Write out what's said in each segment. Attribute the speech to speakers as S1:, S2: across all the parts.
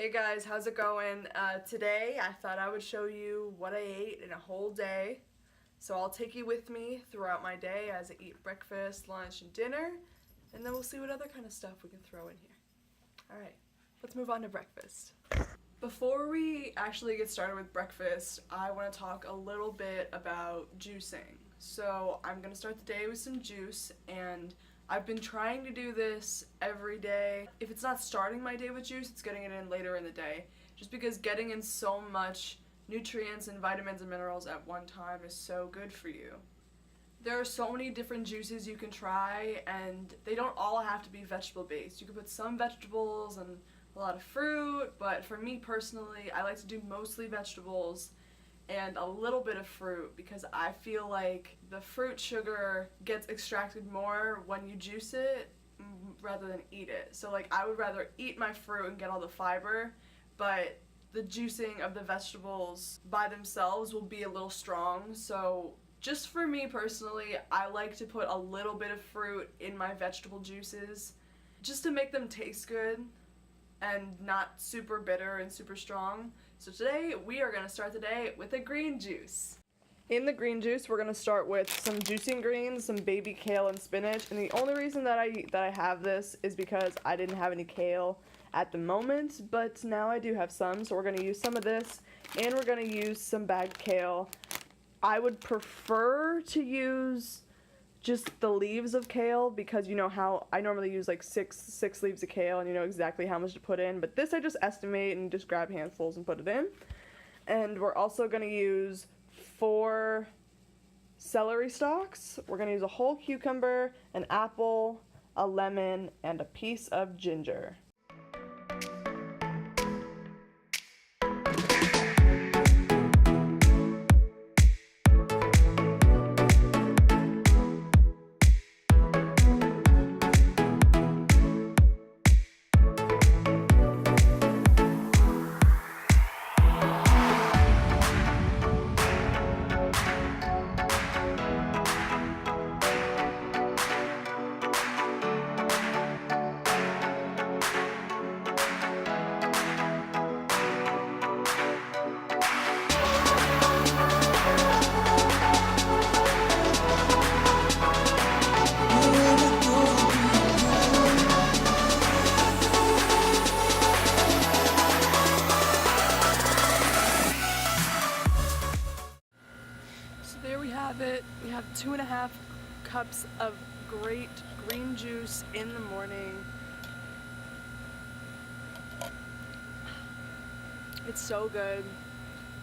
S1: Hey guys, how's it going? Today I thought I would show you what I ate in a whole day. So I'll take you with me throughout my day as I eat breakfast, lunch, and dinner, and then we'll see what other kind of stuff we can throw in here. Alright, let's move on to breakfast. Before we actually get started with breakfast, I want to talk a little bit about juicing. So I'm going to start the day with some juice, and I've been trying to do this every day. If it's not starting my day with juice, it's getting it in later in the day. Just because getting in so much nutrients and vitamins and minerals at one time is so good for you. There are so many different juices you can try, and they don't all have to be vegetable based. You can put some vegetables and a lot of fruit, but for me personally, I like to do mostly vegetables and a little bit of fruit because I feel like the fruit sugar gets extracted more when you juice it rather than eat it. So like I would rather eat my fruit and get all the fiber, but the juicing of the vegetables by themselves will be a little strong. So just for me personally, I like to put a little bit of fruit in my vegetable juices just to make them taste good and not super bitter and super strong. So today we are going to start the day with a green juice. In the green juice, we're going to start with some juicing greens, some baby kale and spinach. And the only reason that I have this is because I didn't have any kale at the moment, but now I do have some. So we're going to use some of this, and we're going to use some bagged kale. I would prefer to use just the leaves of kale because you know how I normally use like six leaves of kale and you know exactly how much to put in, but this I just estimate and just grab handfuls and put it in. And we're also going to use 4 celery stalks. We're going to use a whole cucumber, an apple, a lemon, and a piece of ginger. There we have it. We have 2.5 cups of great green juice in the morning. It's so good.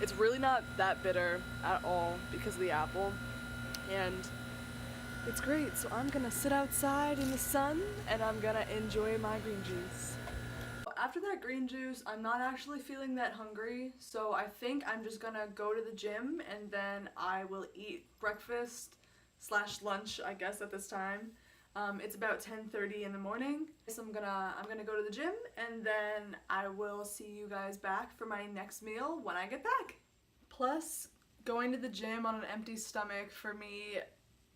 S1: It's really not that bitter at all because of the apple, and it's great. So I'm gonna sit outside in the sun and I'm gonna enjoy my green juice. After that green juice, I'm not actually feeling that hungry, so I think I'm just gonna go to the gym and then I will eat breakfast / lunch, I guess, at this time. It's about 10:30 in the morning, so I'm gonna go to the gym and then I will see you guys back for my next meal when I get back. Plus, going to the gym on an empty stomach for me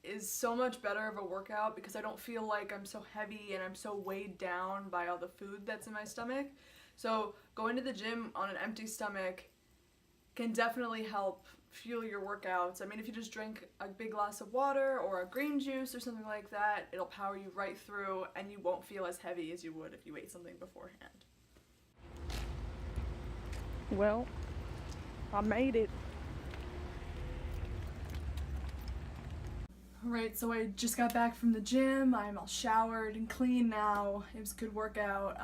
S1: is so much better of a workout because I don't feel like I'm so heavy and I'm so weighed down by all the food that's in my stomach. So going to the gym on an empty stomach can definitely help fuel your workouts. I mean, if you just drink a big glass of water or a green juice or something like that, it'll power you right through and you won't feel as heavy as you would if you ate something beforehand. Well, I made it. Alright, so I just got back from the gym. I'm all showered and clean now. It was a good workout.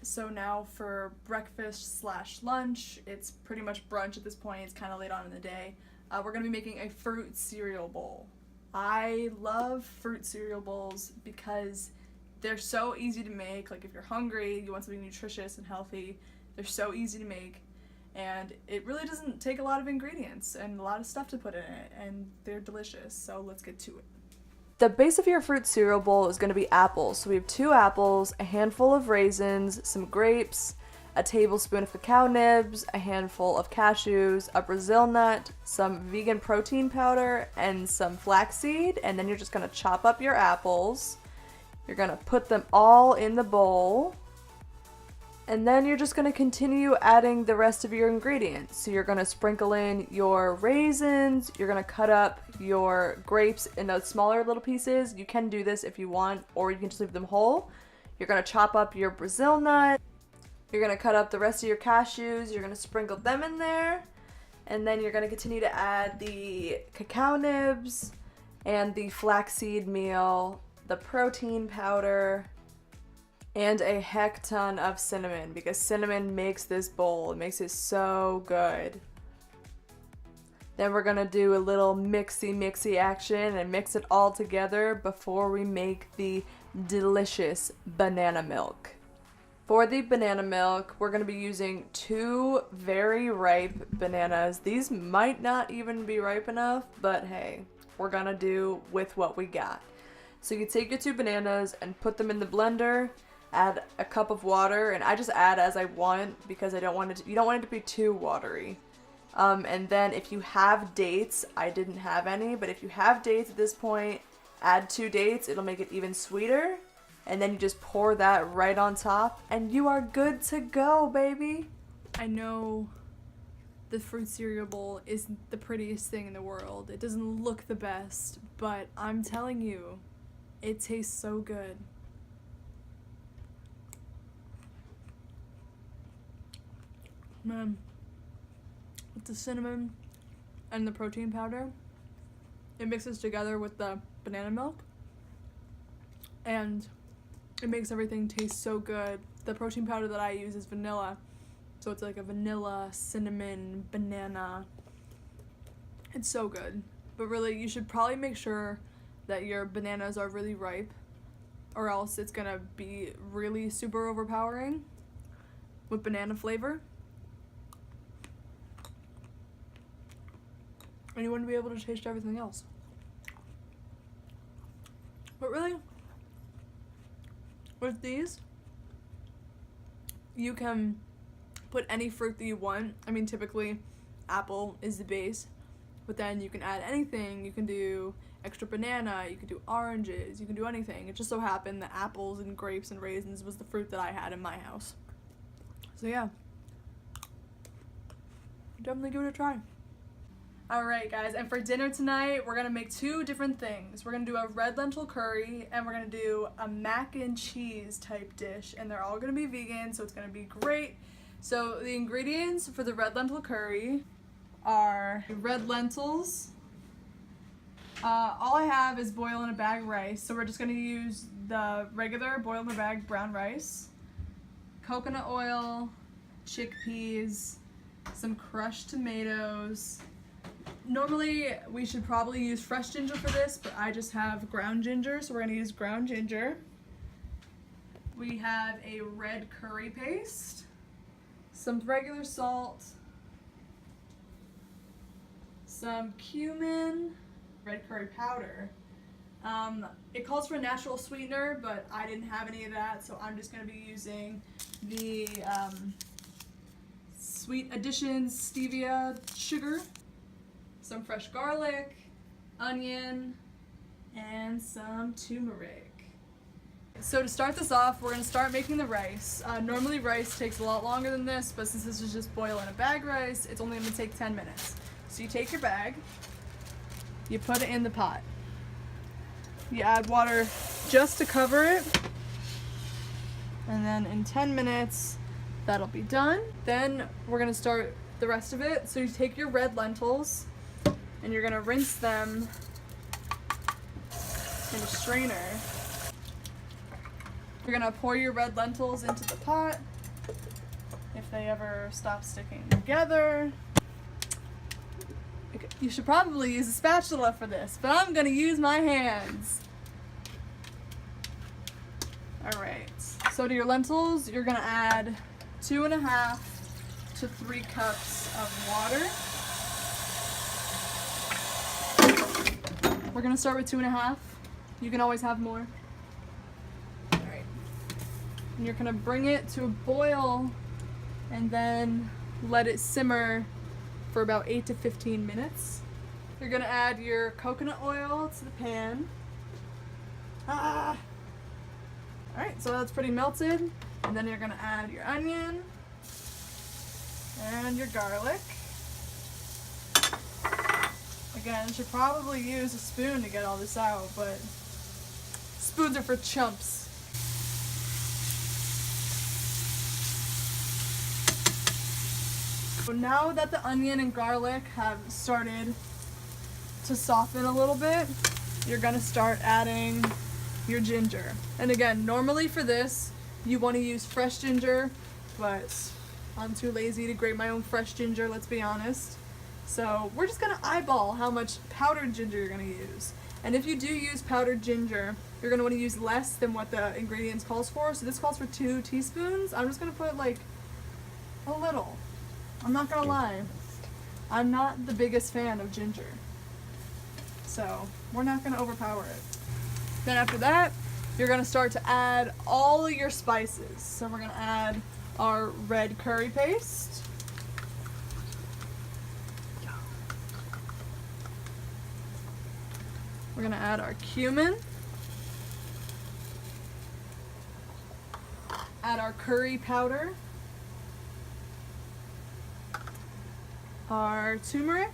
S1: So now for breakfast / lunch, it's pretty much brunch at this point. It's kind of late on in the day. We're going to be making a fruit cereal bowl. I love fruit cereal bowls because they're so easy to make. Like if you're hungry, you want something nutritious and healthy, they're so easy to make. And it really doesn't take a lot of ingredients and a lot of stuff to put in it, and they're delicious, so let's get to it. The base of your fruit cereal bowl is going to be apples. So we have 2 apples, a handful of raisins, some grapes, a tablespoon of cacao nibs, a handful of cashews, a Brazil nut, some vegan protein powder, and some flaxseed, and then you're just going to chop up your apples. You're going to put them all in the bowl. And then you're just going to continue adding the rest of your ingredients. So you're going to sprinkle in your raisins, you're going to cut up your grapes into smaller little pieces. You can do this if you want, or you can just leave them whole. You're going to chop up your Brazil nut. You're going to cut up the rest of your cashews. You're going to sprinkle them in there. And then you're going to continue to add the cacao nibs and the flaxseed meal, the protein powder, and a heck ton of cinnamon, because cinnamon makes this bowl. It makes it so good. Then we're gonna do a little mixy action and mix it all together before we make the delicious banana milk. For the banana milk, we're gonna be using 2 very ripe bananas. These might not even be ripe enough, but hey, we're gonna do with what we got. So you take your 2 bananas and put them in the blender. Add a cup of water, and I just add as I want because I don't want it to, you don't want it to be too watery. And then if you have dates, I didn't have any, but if you have dates at this point, add 2 dates, it'll make it even sweeter. And then you just pour that right on top, and you are good to go, baby. I know the fruit cereal bowl isn't the prettiest thing in the world. It doesn't look the best, but I'm telling you, it tastes so good. Man, with the cinnamon and the protein powder, it mixes together with the banana milk, and it makes everything taste so good. The protein powder that I use is vanilla, so it's like a vanilla, cinnamon, banana. It's so good. But really, you should probably make sure that your bananas are really ripe, or else it's gonna be really super overpowering with banana flavor. And you wouldn't be able to taste everything else. But really, with these, you can put any fruit that you want. I mean, typically, apple is the base, but then you can add anything. You can do extra banana, you can do oranges, you can do anything. It just so happened that apples and grapes and raisins was the fruit that I had in my house. So yeah, definitely give it a try. Alright guys, and for dinner tonight, we're going to make 2 different things. We're going to do a red lentil curry, and we're going to do a mac and cheese type dish, and they're all going to be vegan, so it's going to be great. So the ingredients for the red lentil curry are red lentils. All I have is boil in a bag rice, so we're just going to use the regular boil in a bag brown rice, coconut oil, chickpeas, some crushed tomatoes. Normally, we should probably use fresh ginger for this, but I just have ground ginger, so we're going to use ground ginger. We have a red curry paste, some regular salt, some cumin, red curry powder. It calls for a natural sweetener, but I didn't have any of that, so I'm just going to be using the Sweet Additions stevia sugar. Some fresh garlic, onion, and some turmeric. So to start this off, we're going to start making the rice. Normally rice takes a lot longer than this, but since this is just boil in a bag rice, it's only going to take 10 minutes. So you take your bag, you put it in the pot. You add water just to cover it, and then in 10 minutes, that'll be done. Then we're going to start the rest of it. So you take your red lentils, and you're gonna rinse them in a strainer. You're gonna pour your red lentils into the pot if they ever stop sticking together. You should probably use a spatula for this, but I'm gonna use my hands. Alright, so to your lentils, you're gonna add 2.5 to 3 cups of water. We're gonna start with 2.5. You can always have more. Alright. And you're gonna bring it to a boil and then let it simmer for about 8 to 15 minutes. You're gonna add your coconut oil to the pan. Alright, so that's pretty melted. And then you're gonna add your onion and your garlic. Again, should probably use a spoon to get all this out, but spoons are for chumps. So now that the onion and garlic have started to soften a little bit, you're gonna start adding your ginger. And again, normally for this, you wanna use fresh ginger, but I'm too lazy to grate my own fresh ginger, let's be honest. So we're just gonna eyeball how much powdered ginger you're gonna use. And if you do use powdered ginger, you're gonna wanna use less than what the ingredients calls for. So this calls for 2 teaspoons. I'm just gonna put like a little. I'm not gonna lie, I'm not the biggest fan of ginger. So we're not gonna overpower it. Then after that, you're gonna start to add all of your spices. So we're gonna add our red curry paste. We're gonna add our cumin. Add our curry powder. Our turmeric.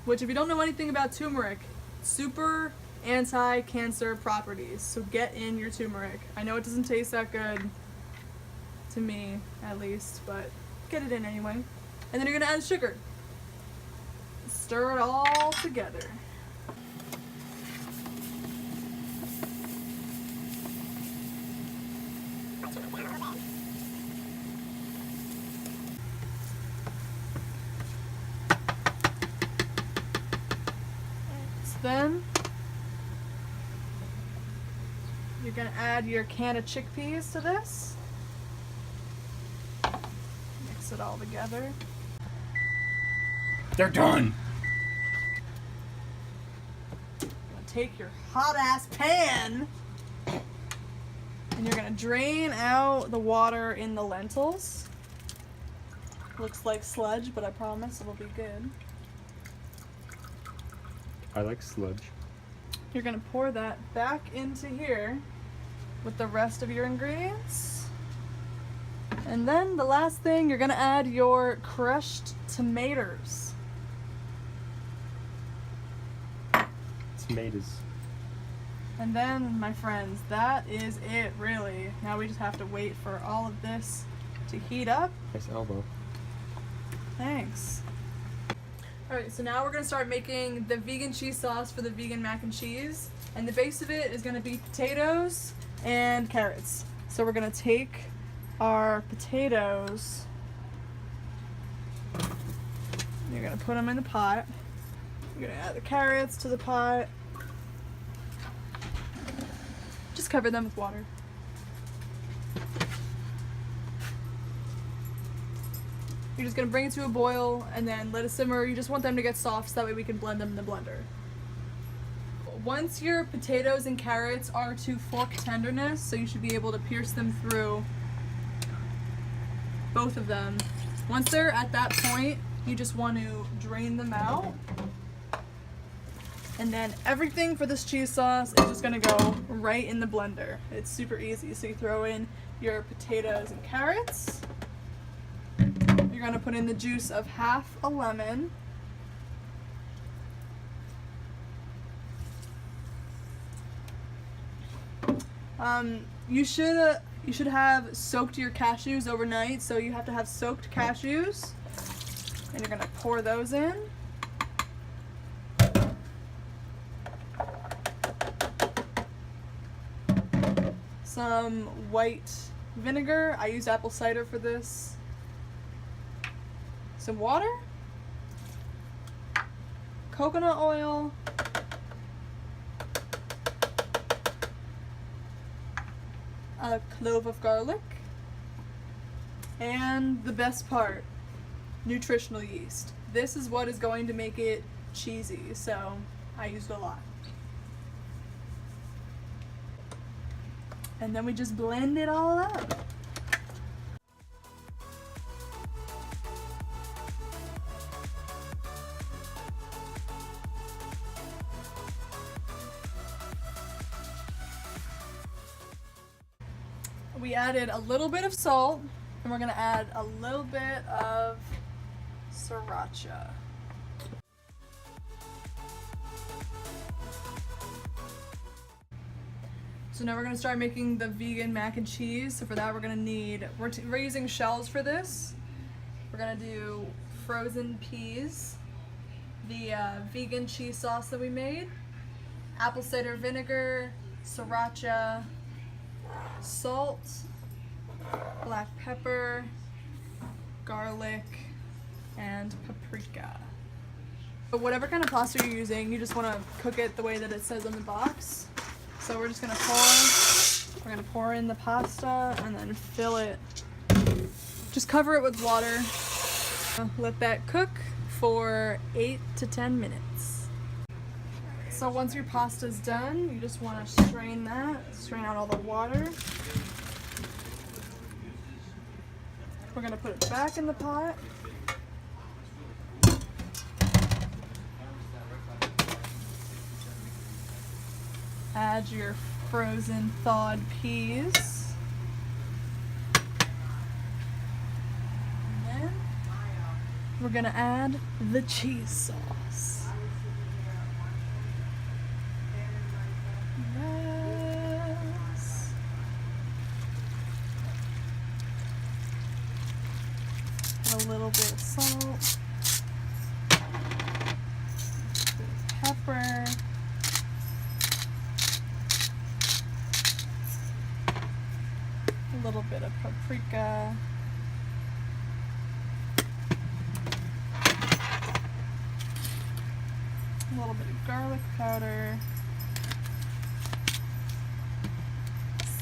S1: Which, if you don't know anything about turmeric, super anti-cancer properties. So get in your turmeric. I know it doesn't taste that good, to me at least, but get it in anyway. And then you're gonna add sugar. Stir it all together. Then you're gonna add your can of chickpeas to this. Mix it all together.
S2: They're done.
S1: Take your hot ass pan and you're gonna drain out the water in the lentils. Looks like sludge, but I promise it'll be good.
S2: I like sludge.
S1: You're gonna pour that back into here with the rest of your ingredients. And then the last thing, you're gonna add your crushed tomatoes.
S2: Tomatoes.
S1: And then, my friends, that is it, really. Now we just have to wait for all of this to heat up.
S2: Nice elbow.
S1: Thanks. Alright, so now we're going to start making the vegan cheese sauce for the vegan mac and cheese. And the base of it is going to be potatoes and carrots. So we're going to take our potatoes, you're going to put them in the pot. You're going to add the carrots to the pot. Just cover them with water. You're just going to bring it to a boil and then let it simmer. You just want them to get soft so that way we can blend them in the blender. Once your potatoes and carrots are to fork tenderness, so you should be able to pierce them through both of them. Once they're at that point, you just want to drain them out. And then everything for this cheese sauce is just going to go right in the blender. It's super easy. So you throw in your potatoes and carrots. You're going to put in the juice of half a lemon. You should have soaked your cashews overnight, so you have to have soaked cashews. And you're going to pour those in. Some white vinegar. I used apple cider for this. Some water. Coconut oil. A clove of garlic. And the best part, nutritional yeast. This is what is going to make it cheesy, so I used a lot. And then we just blend it all up. we added a little bit of salt, and we're gonna add a little bit of sriracha. So now we're gonna start making the vegan mac and cheese. So for that we're gonna need, we're using shells for this. We're gonna do frozen peas, the vegan cheese sauce that we made, apple cider vinegar, sriracha, salt, black pepper, garlic, and paprika. But whatever kind of pasta you're using, you just want to cook it the way that it says on the box. So we're just gonna pour in the pasta and then fill it. Just cover it with water. Let that cook for 8 to 10 minutes. So once your pasta's done, you just want to strain out all the water. We're gonna put it back in the pot. Add your frozen thawed peas. And then we're gonna add the cheese sauce. Yes. A little bit of salt. A bit of pepper. A little bit of paprika, a little bit of garlic powder,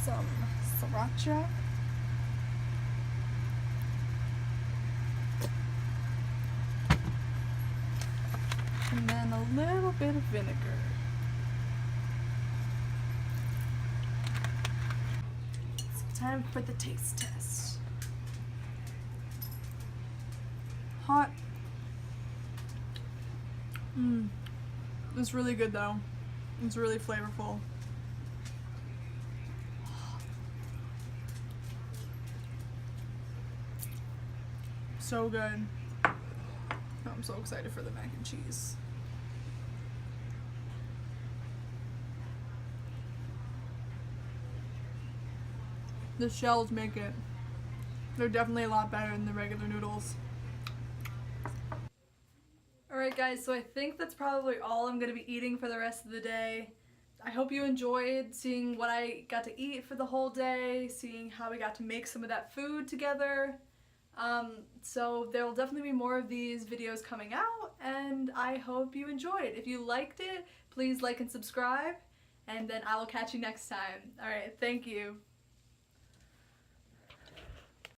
S1: some sriracha, and then a little bit of vinegar. Time for the taste test. Hot. It's really good though. It's really flavorful. So good. I'm so excited for the mac and cheese. The shells make it. They're definitely a lot better than the regular noodles. Alright guys, so I think that's probably all I'm going to be eating for the rest of the day. I hope you enjoyed seeing what I got to eat for the whole day, seeing how we got to make some of that food together. So there will definitely be more of these videos coming out, and I hope you enjoyed. If you liked it, please like and subscribe, and then I will catch you next time. Alright, thank you.